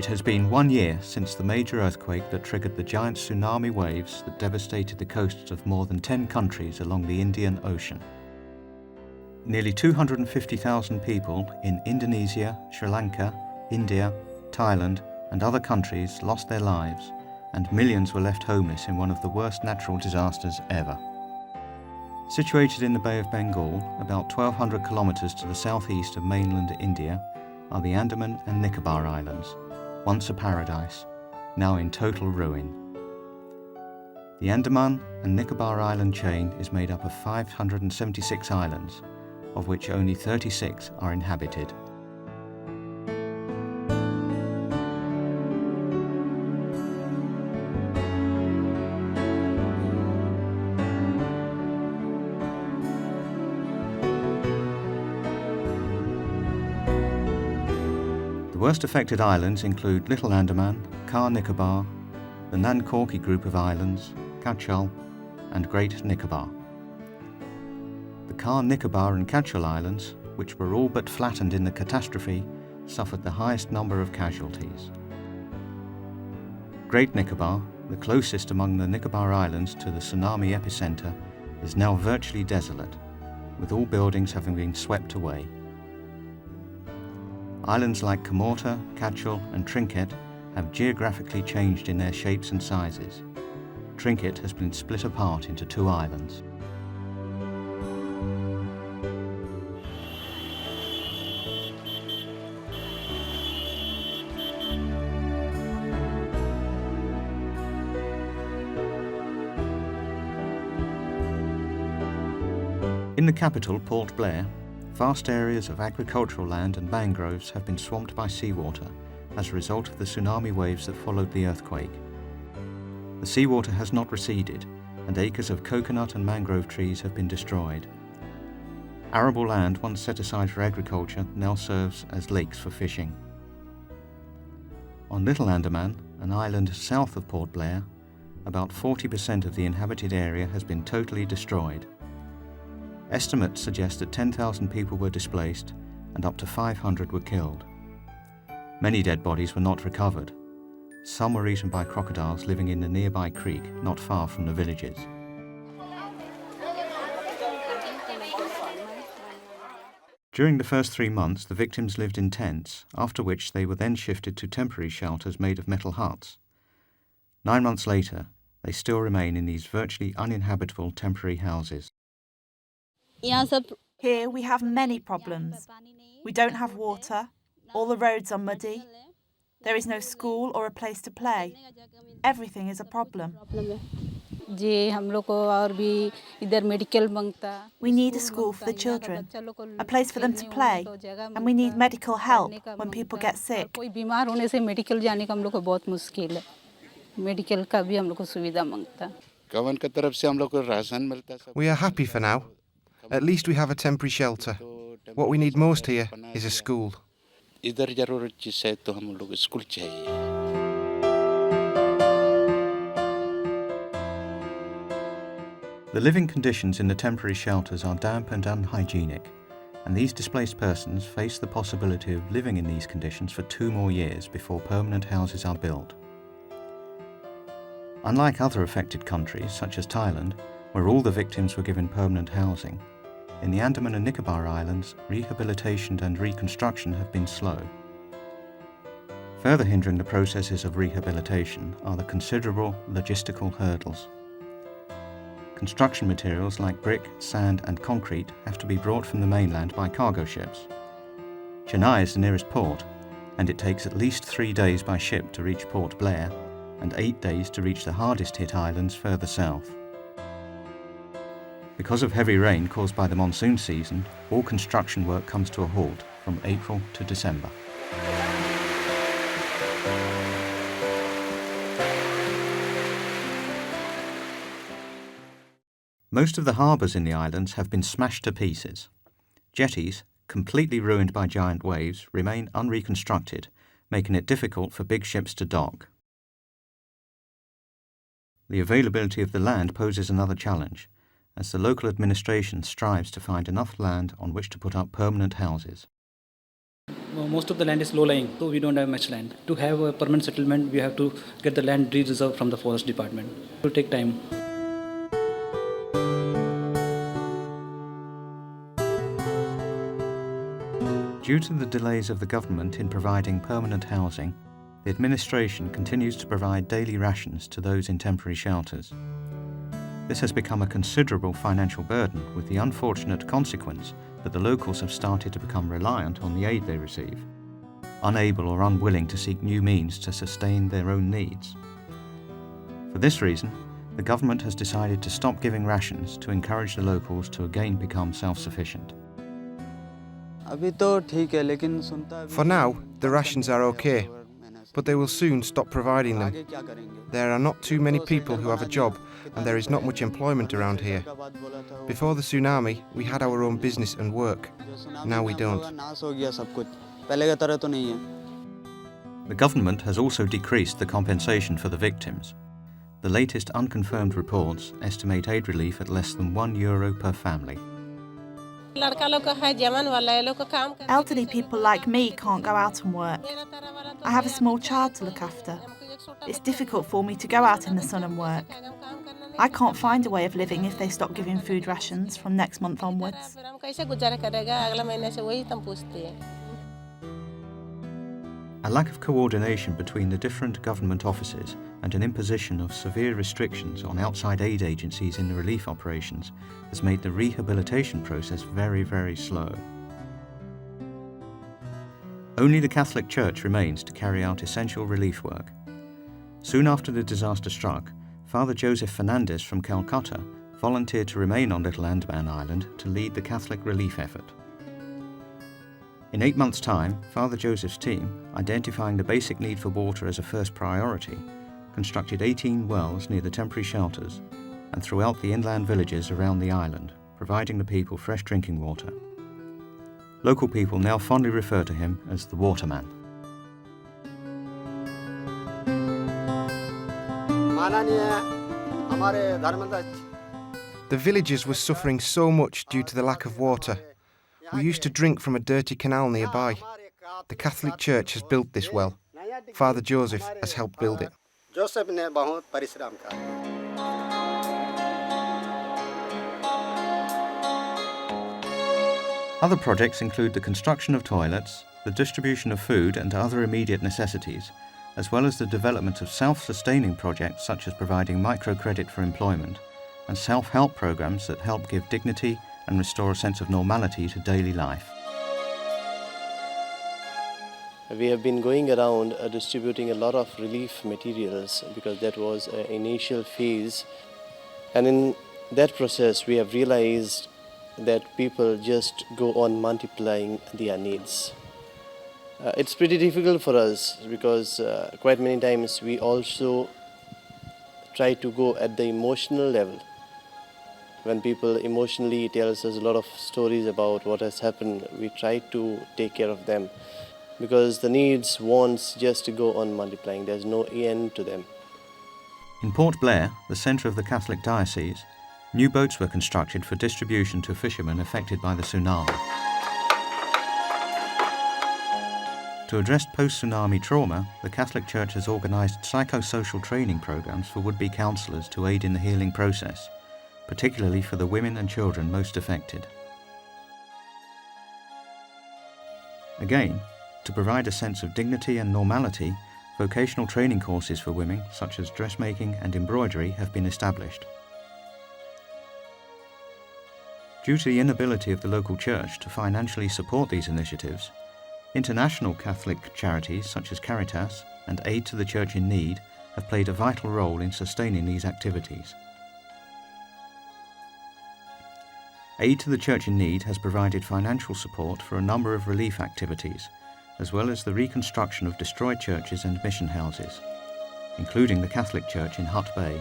It has been 1 year since the major earthquake that triggered the giant tsunami waves that devastated the coasts of more than 10 countries along the Indian Ocean. Nearly 250,000 people in Indonesia, Sri Lanka, India, Thailand and other countries lost their lives, and millions were left homeless in one of the worst natural disasters ever. Situated in the Bay of Bengal, about 1,200 kilometres to the southeast of mainland India, are the Andaman and Nicobar Islands, once a paradise, now in total ruin. The Andaman and Nicobar island chain is made up of 576 islands, of which only 36 are inhabited. The worst affected islands include Little Andaman, Car Nicobar, the Nankorki group of islands, Katchal, and Great Nicobar. The Car Nicobar and Katchal Islands, which were all but flattened in the catastrophe, suffered the highest number of casualties. Great Nicobar, the closest among the Nicobar Islands to the tsunami epicentre, is now virtually desolate, with all buildings having been swept away. Islands like Camorta, Katchal and Trinket have geographically changed in their shapes and sizes. Trinket has been split apart into 2 islands. In the capital, Port Blair, vast areas of agricultural land and mangroves have been swamped by seawater as a result of the tsunami waves that followed the earthquake. The seawater has not receded, and acres of coconut and mangrove trees have been destroyed. Arable land once set aside for agriculture now serves as lakes for fishing. On Little Andaman, an island south of Port Blair, about 40% of the inhabited area has been totally destroyed. Estimates suggest that 10,000 people were displaced and up to 500 were killed. Many dead bodies were not recovered. Some were eaten by crocodiles living in the nearby creek not far from the villages. During the first 3 months, the victims lived in tents, after which they were then shifted to temporary shelters made of metal huts. 9 months later, they still remain in these virtually uninhabitable temporary houses. Here we have many problems. We don't have water, all the roads are muddy, there is no school or a place to play. Everything is a problem. We need a school for the children, a place for them to play, and we need medical help when people get sick. We are happy for now. At least we have a temporary shelter. What we need most here is a school. The living conditions in the temporary shelters are damp and unhygienic, and these displaced persons face the possibility of living in these conditions for 2 more years before permanent houses are built. Unlike other affected countries, such as Thailand, where all the victims were given permanent housing, in the Andaman and Nicobar Islands, rehabilitation and reconstruction have been slow. Further hindering the processes of rehabilitation are the considerable logistical hurdles. Construction materials like brick, sand and concrete have to be brought from the mainland by cargo ships. Chennai is the nearest port, and it takes at least 3 days by ship to reach Port Blair and 8 days to reach the hardest hit islands further south. Because of heavy rain caused by the monsoon season, all construction work comes to a halt from April to December. Most of the harbours in the islands have been smashed to pieces. Jetties, completely ruined by giant waves, remain unreconstructed, making it difficult for big ships to dock. The availability of the land poses another challenge, as the local administration strives to find enough land on which to put up permanent houses. Most of the land is low-lying, so we don't have much land. To have a permanent settlement, we have to get the land re-reserved from the forest department. It will take time. Due to the delays of the government in providing permanent housing, the administration continues to provide daily rations to those in temporary shelters. This has become a considerable financial burden, with the unfortunate consequence that the locals have started to become reliant on the aid they receive, unable or unwilling to seek new means to sustain their own needs. For this reason, the government has decided to stop giving rations to encourage the locals to again become self-sufficient. For now, the rations are okay, but they will soon stop providing them. There are not too many people who have a job, and there is not much employment around here. Before the tsunami, we had our own business and work. Now we don't. The government has also decreased the compensation for the victims. The latest unconfirmed reports estimate aid relief at less than €1 per family. Elderly people like me can't go out and work. I have a small child to look after. It's difficult for me to go out in the sun and work. I can't find a way of living if they stop giving food rations from next month onwards. A lack of coordination between the different government offices and an imposition of severe restrictions on outside aid agencies in the relief operations has made the rehabilitation process very, very slow. Only the Catholic Church remains to carry out essential relief work. Soon after the disaster struck, Father Joseph Fernandez from Calcutta volunteered to remain on Little Andaman Island to lead the Catholic relief effort. In 8 months' time, Father Joseph's team, identifying the basic need for water as a first priority, constructed 18 wells near the temporary shelters and throughout the inland villages around the island, providing the people fresh drinking water. Local people now fondly refer to him as the Waterman. The villagers were suffering so much due to the lack of water. We used to drink from a dirty canal nearby. The Catholic Church has built this well. Father Joseph has helped build it. Other projects include the construction of toilets, the distribution of food and other immediate necessities, as well as the development of self-sustaining projects such as providing microcredit for employment and self-help programs that help give dignity and restore a sense of normality to daily life. We have been going around distributing a lot of relief materials because that was an initial phase, and in that process we have realized that people just go on multiplying their needs. It's pretty difficult for us because quite many times we also try to go at the emotional level. When people emotionally tell us a lot of stories about what has happened, we try to take care of them because the needs, wants just go on multiplying. There's no end to them. In Port Blair, the centre of the Catholic diocese, new boats were constructed for distribution to fishermen affected by the tsunami. To address post-tsunami trauma, the Catholic Church has organised psychosocial training programmes for would-be counsellors to aid in the healing process, particularly for the women and children most affected. Again, to provide a sense of dignity and normality, vocational training courses for women, such as dressmaking and embroidery, have been established. Due to the inability of the local church to financially support these initiatives, international Catholic charities such as Caritas and Aid to the Church in Need have played a vital role in sustaining these activities. Aid to the Church in Need has provided financial support for a number of relief activities, as well as the reconstruction of destroyed churches and mission houses, including the Catholic Church in Hut Bay.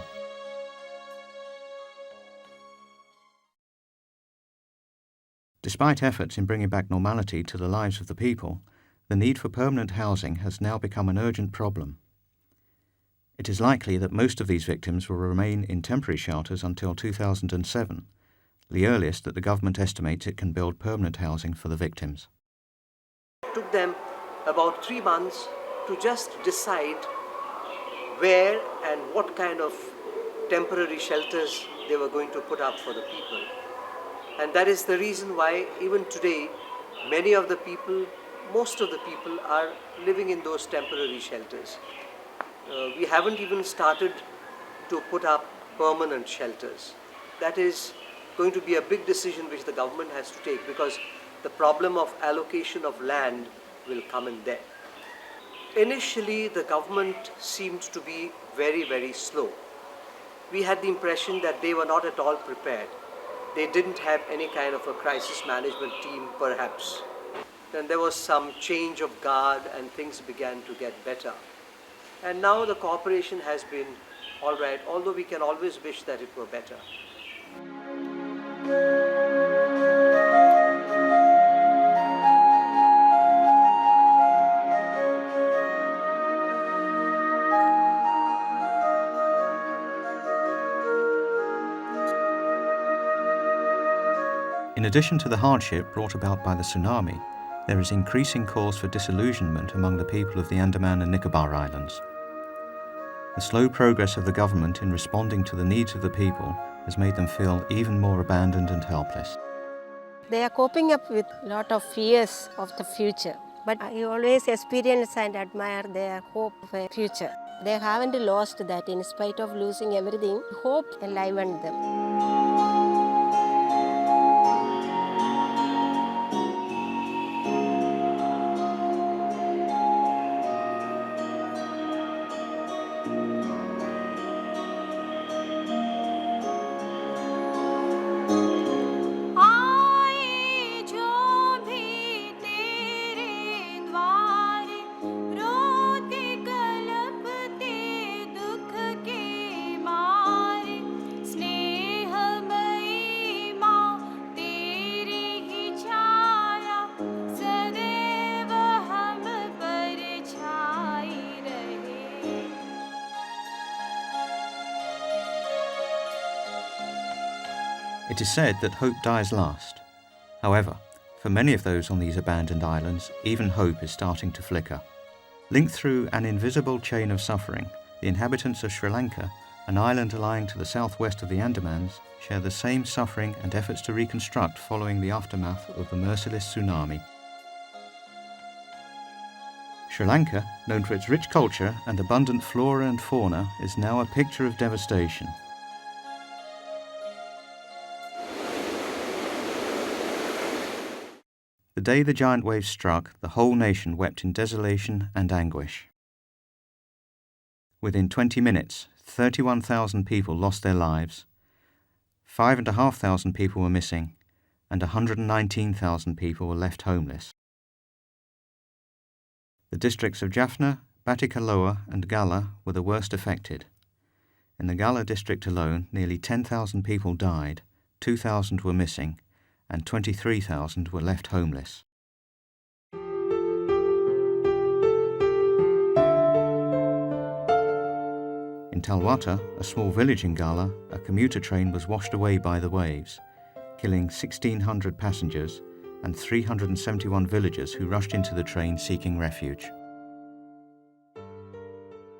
Despite efforts in bringing back normality to the lives of the people, the need for permanent housing has now become an urgent problem. It is likely that most of these victims will remain in temporary shelters until 2007, the earliest that the government estimates it can build permanent housing for the victims. It took them about 3 months to just decide where and what kind of temporary shelters they were going to put up for the people. And that is the reason why even today, most of the people are living in those temporary shelters. We haven't even started to put up permanent shelters. That is going to be a big decision which the government has to take, because the problem of allocation of land will come in there. Initially, the government seemed to be very, very slow. We had the impression that they were not at all prepared. They didn't have any kind of a crisis management team, perhaps. Then there was some change of guard and things began to get better. And now the cooperation has been all right, although we can always wish that it were better. In addition to the hardship brought about by the tsunami, there is increasing cause for disillusionment among the people of the Andaman and Nicobar Islands. The slow progress of the government in responding to the needs of the people has made them feel even more abandoned and helpless. They are coping up with a lot of fears of the future, but I always experience and admire their hope of a future. They haven't lost that. In spite of losing everything, hope enlivened them. It is said that hope dies last. However, for many of those on these abandoned islands, even hope is starting to flicker. Linked through an invisible chain of suffering, the inhabitants of Sri Lanka, an island lying to the southwest of the Andamans, share the same suffering and efforts to reconstruct following the aftermath of the merciless tsunami. Sri Lanka, known for its rich culture and abundant flora and fauna, is now a picture of devastation. The day the giant waves struck, the whole nation wept in desolation and anguish. Within 20 minutes, 31,000 people lost their lives, 5,500 people were missing, and 119,000 people were left homeless. The districts of Jaffna, Batikaloa and Gala were the worst affected. In the Gala district alone, nearly 10,000 people died, 2,000 were missing, and 23,000 were left homeless. In Talwata, a small village in Gala, a commuter train was washed away by the waves, killing 1,600 passengers and 371 villagers who rushed into the train seeking refuge.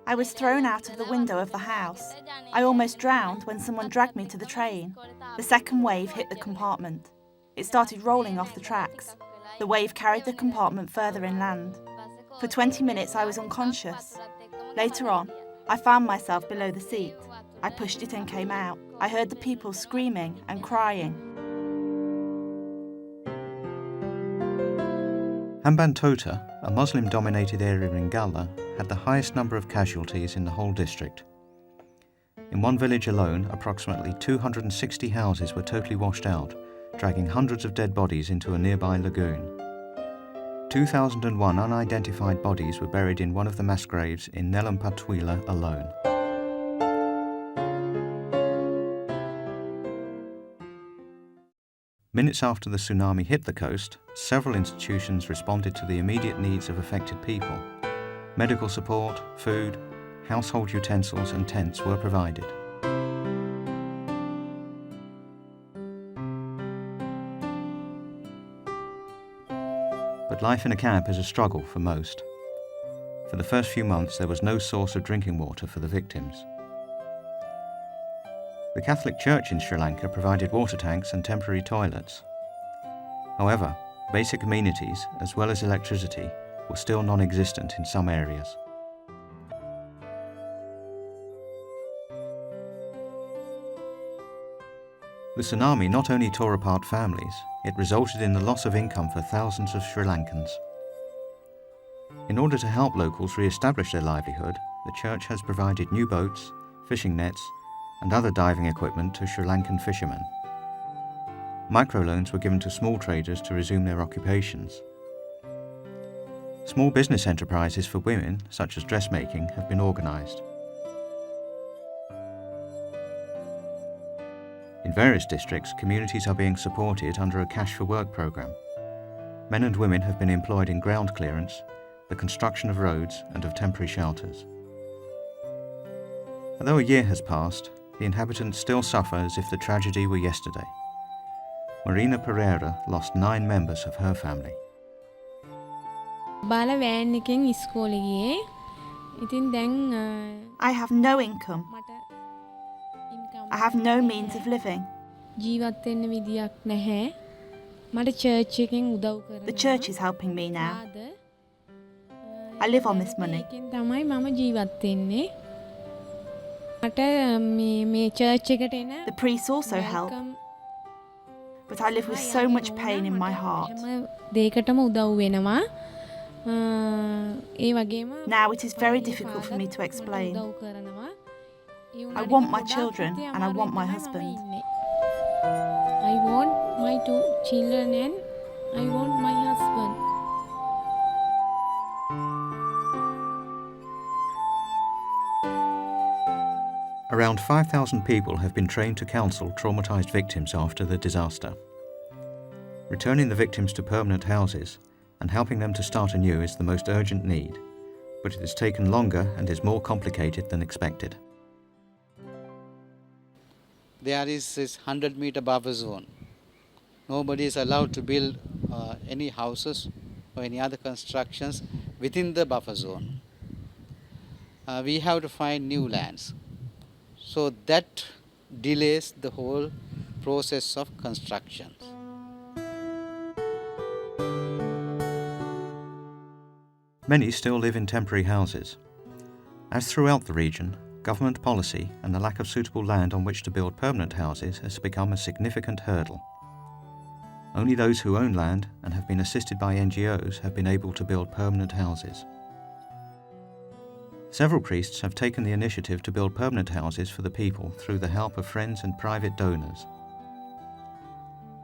I was thrown out of the window of the house. I almost drowned when someone dragged me to the train. The second wave hit the compartment. It started rolling off the tracks. The wave carried the compartment further inland. For 20 minutes I was unconscious. Later on, I found myself below the seat. I pushed it and came out. I heard the people screaming and crying. Hambantota, a Muslim-dominated area in Gala, had the highest number of casualties in the whole district. In one village alone, approximately 260 houses were totally washed out, dragging hundreds of dead bodies into a nearby lagoon. 2,001 unidentified bodies were buried in one of the mass graves in Nelampatwila alone. Minutes after the tsunami hit the coast, several institutions responded to the immediate needs of affected people. Medical support, food, household utensils and tents were provided. But life in a camp is a struggle for most. For the first few months, there was no source of drinking water for the victims. The Catholic Church in Sri Lanka provided water tanks and temporary toilets. However, basic amenities, as well as electricity, were still non-existent in some areas. The tsunami not only tore apart families, it resulted in the loss of income for thousands of Sri Lankans. In order to help locals re-establish their livelihood, the church has provided new boats, fishing nets, and other diving equipment to Sri Lankan fishermen. Microloans were given to small traders to resume their occupations. Small business enterprises for women, such as dressmaking, have been organised. In various districts, communities are being supported under a Cash for Work programme. Men and women have been employed in ground clearance, the construction of roads and of temporary shelters. Although a year has passed, the inhabitants still suffer as if the tragedy were yesterday. Marina Pereira lost 9 members of her family. I have no income. I have no means of living. The church is helping me now. I live on this money. The priests also help, but I live with so much pain in my heart. Now it is very difficult for me to explain. I want my children and I want my husband. I want my 2 children and I want my husband. Around 5,000 people have been trained to counsel traumatised victims after the disaster. Returning the victims to permanent houses and helping them to start anew is the most urgent need, but it has taken longer and is more complicated than expected. There is this 100-meter buffer zone. Nobody is allowed to build any houses or any other constructions within the buffer zone. We have to find new lands. So that delays the whole process of construction. Many still live in temporary houses. As throughout the region, government policy and the lack of suitable land on which to build permanent houses has become a significant hurdle. Only those who own land and have been assisted by NGOs have been able to build permanent houses. Several priests have taken the initiative to build permanent houses for the people through the help of friends and private donors.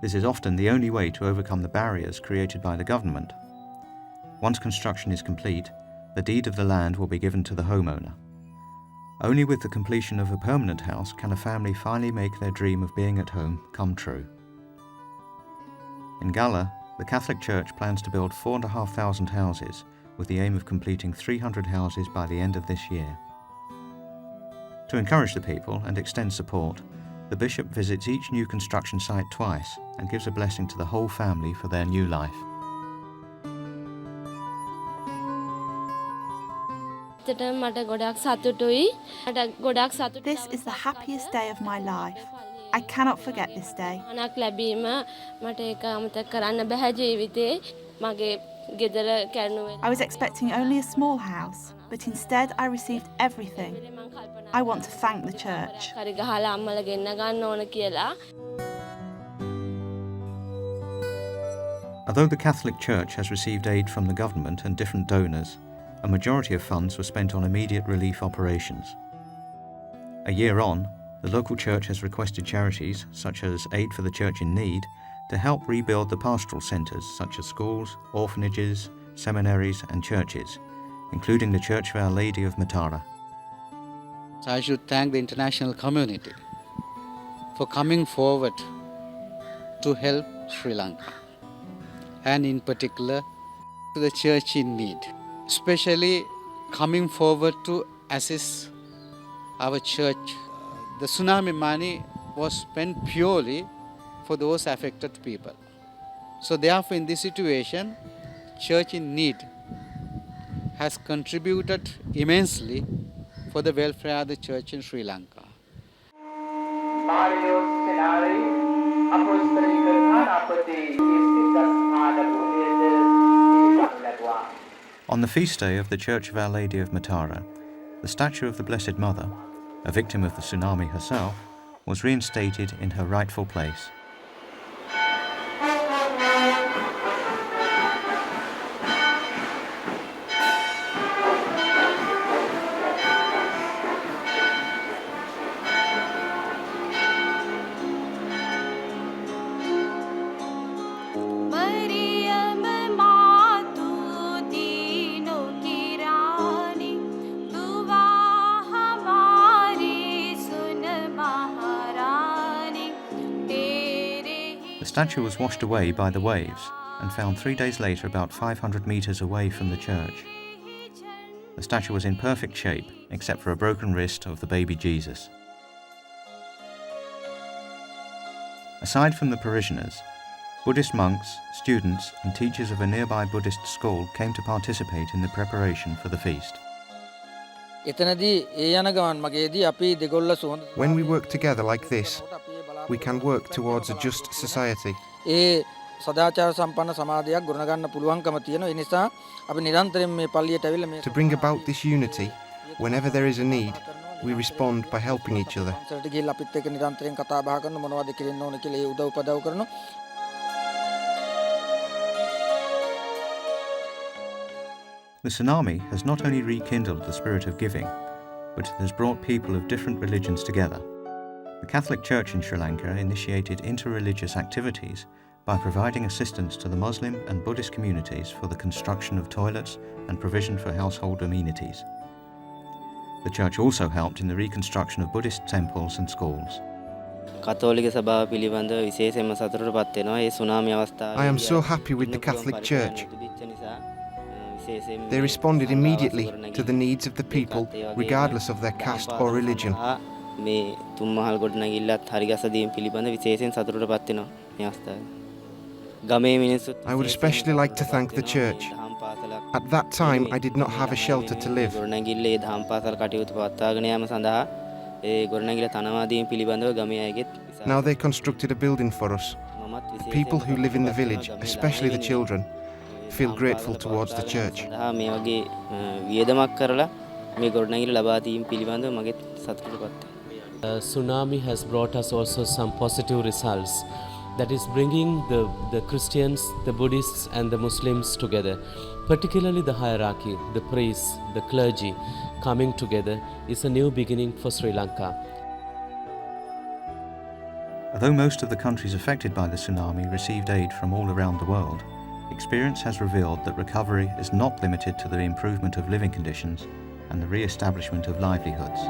This is often the only way to overcome the barriers created by the government. Once construction is complete, the deed of the land will be given to the homeowner. Only with the completion of a permanent house can a family finally make their dream of being at home come true. In Gala, the Catholic Church plans to build 4,500 houses with the aim of completing 300 houses by the end of this year. To encourage the people and extend support, the bishop visits each new construction site twice and gives a blessing to the whole family for their new life. This is the happiest day of my life. I cannot forget this day. I was expecting only a small house, but instead I received everything. I want to thank the church. Although the Catholic Church has received aid from the government and different donors, a majority of funds were spent on immediate relief operations. A year on, the local church has requested charities, such as Aid for the Church in Need, to help rebuild the pastoral centres such as schools, orphanages, seminaries and churches, including the Church of Our Lady of Matara. So I should thank the international community for coming forward to help Sri Lanka, and in particular to the Church in Need, especially coming forward to assist our church. The tsunami money was spent purely for those affected people. So therefore in this situation, church in need has contributed immensely for the welfare of the church in Sri Lanka. On the feast day of the Church of Our Lady of Matara, the statue of the Blessed Mother, a victim of the tsunami herself, was reinstated in her rightful place. The statue was washed away by the waves and found 3 days later about 500 metres away from the church. The statue was in perfect shape except for a broken wrist of the baby Jesus. Aside from the parishioners, Buddhist monks, students and teachers of a nearby Buddhist school came to participate in the preparation for the feast. When we work together like this, we can work towards a just society. To bring about this unity, whenever there is a need, we respond by helping each other. The tsunami has not only rekindled the spirit of giving, but it has brought people of different religions together. The Catholic Church in Sri Lanka initiated interreligious activities by providing assistance to the Muslim and Buddhist communities for the construction of toilets and provision for household amenities. The church also helped in the reconstruction of Buddhist temples and schools. I am so happy with the Catholic Church. They responded immediately to the needs of the people, regardless of their caste or religion. I would especially like to thank the church. At that time, I did not have a shelter to live. Now they constructed a building for us. The people who live in the village, especially the children, feel grateful towards the church. Tsunami has brought us also some positive results. That is bringing the Christians, the Buddhists and the Muslims together. Particularly the hierarchy, the priests, the clergy coming together is a new beginning for Sri Lanka. Although most of the countries affected by the tsunami received aid from all around the world, experience has revealed that recovery is not limited to the improvement of living conditions and the re-establishment of livelihoods.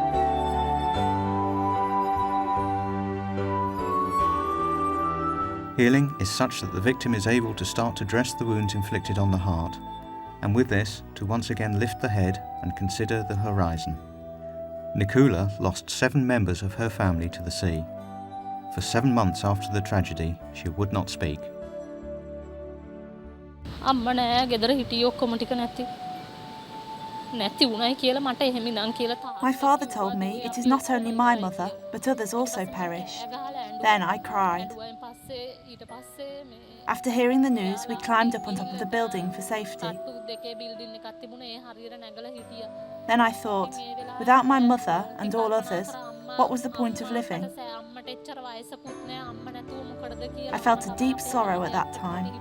Healing is such that the victim is able to start to dress the wounds inflicted on the heart, and with this, to once again lift the head and consider the horizon. Nikula lost 7 members of her family to the sea. For 7 months after the tragedy, she would not speak. My father told me it is not only my mother, but others also perish. Then I cried. After hearing the news, we climbed up on top of the building for safety. Then I thought, without my mother and all others, what was the point of living? I felt a deep sorrow at that time.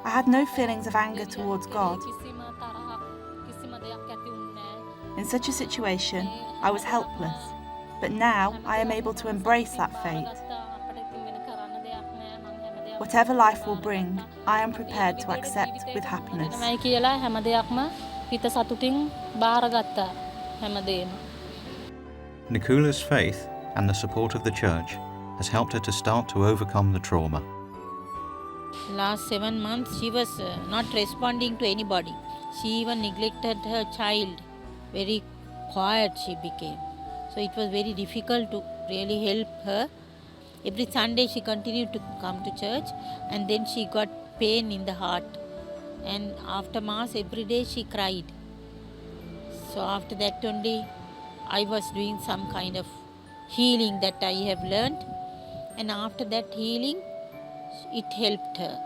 I had no feelings of anger towards God. In such a situation, I was helpless, but now I am able to embrace that fate. Whatever life will bring, I am prepared to accept with happiness. Nikula's faith and the support of the church has helped her to start to overcome the trauma. Last 7 months, she was not responding to anybody. She even neglected her child. Very quiet she became. So it was very difficult to really help her. Every Sunday she continued to come to church, and then she got pain in the heart. And after Mass, every day she cried. So after that only, I was doing some kind of healing that I have learned. And after that healing, it helped her.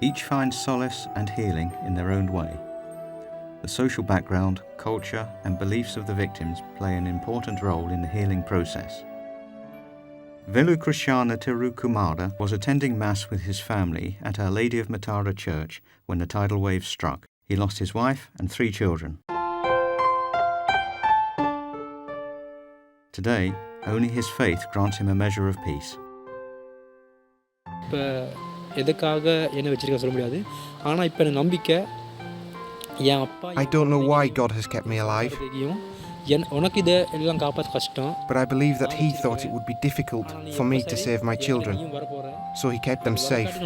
Each finds solace and healing in their own way. The social background, culture, and beliefs of the victims play an important role in the healing process. Velu Krishna Tirukumara was attending Mass with his family at Our Lady of Matara Church when the tidal wave struck. He lost his wife and 3 children. Today, only his faith grants him a measure of peace. I don't know why God has kept me alive, but I believe that He thought it would be difficult for me to save my children, so He kept them safe.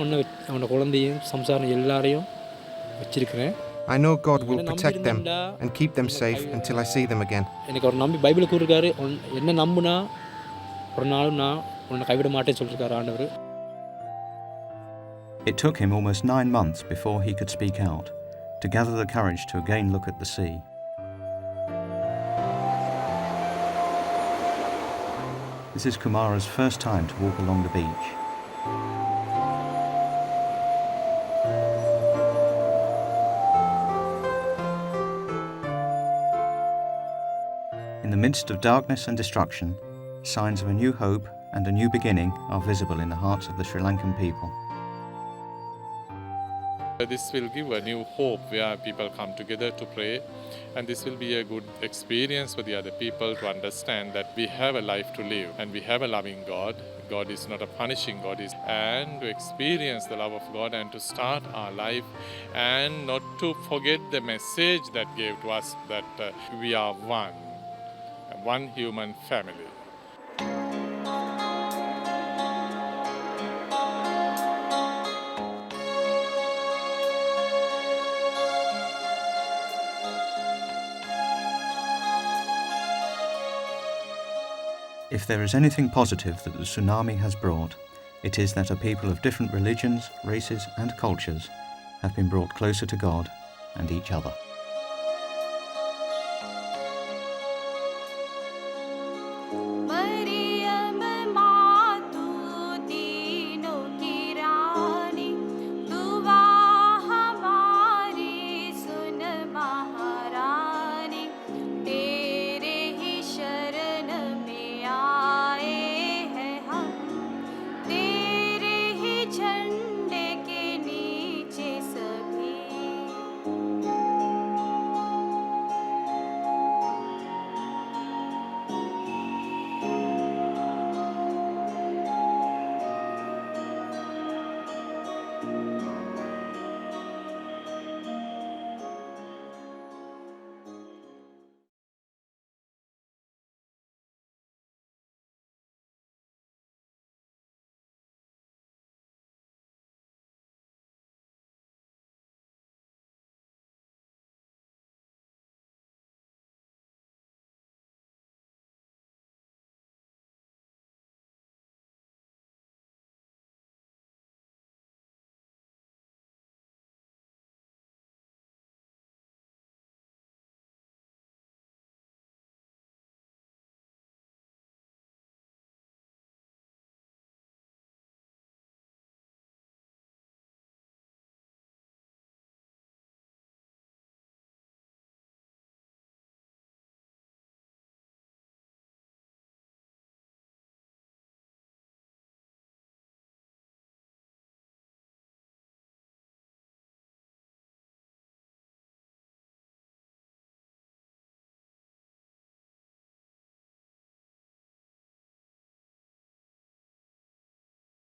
I know God will protect them and keep them safe until I see them again. It took him almost 9 months before he could speak out, to gather the courage to again look at the sea. This is Kumara's first time to walk along the beach. In the midst of darkness and destruction, signs of a new hope and a new beginning are visible in the hearts of the Sri Lankan people. This will give a new hope where people come together to pray, and this will be a good experience for the other people to understand that we have a life to live and we have a loving God. God is not a punishing God, and to experience the love of God and to start our life and not to forget the message that gave to us that we are one human family. If there is anything positive that the tsunami has brought, it is that a people of different religions, races and cultures have been brought closer to God and each other. Maria.